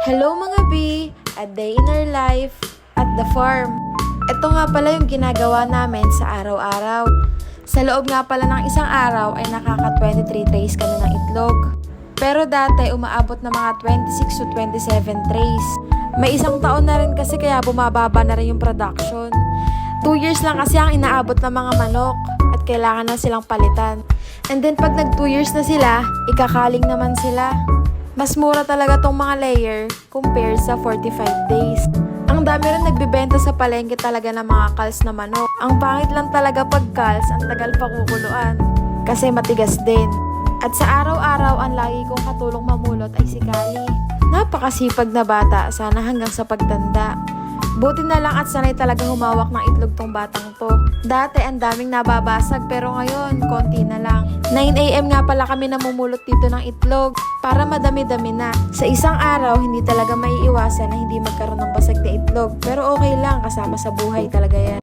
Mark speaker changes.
Speaker 1: Hello mga B! A day in our life at the farm. Ito nga pala yung ginagawa namin sa araw-araw. Sa loob nga pala ng isang araw ay nakaka-23 trays kami ng itlog. Pero dati umaabot na mga 26 to 27 trays. May isang taon na rin kasi kaya bumababa na rin yung production. 2 years lang kasi ang inaabot ng mga manok at kailangan na silang palitan. And then pag nag 2 years na sila, ikakaling naman sila. Mas mura talaga tong mga layer compare sa 45 days. Ang dami rin nagbibenta sa palengke talaga ng mga calves na manok. Ang pangit lang talaga pag calves, ang tagal pa kukuluan. Kasi matigas din. At sa araw-araw, ang lagi kong katulong mamulot ay si Kali. Napakasipag na bata, sana hanggang sa pagtanda. Buti na lang at sanay talaga humawak ng itlog tong batang to. Dati ang daming nababasag pero ngayon, konti na lang. 9 AM nga pala kami namumulot dito ng itlog para madami-dami na. Sa isang araw, hindi talaga maiiwasan na hindi magkaroon ng basag na itlog. Pero okay lang, kasama sa buhay talaga yan.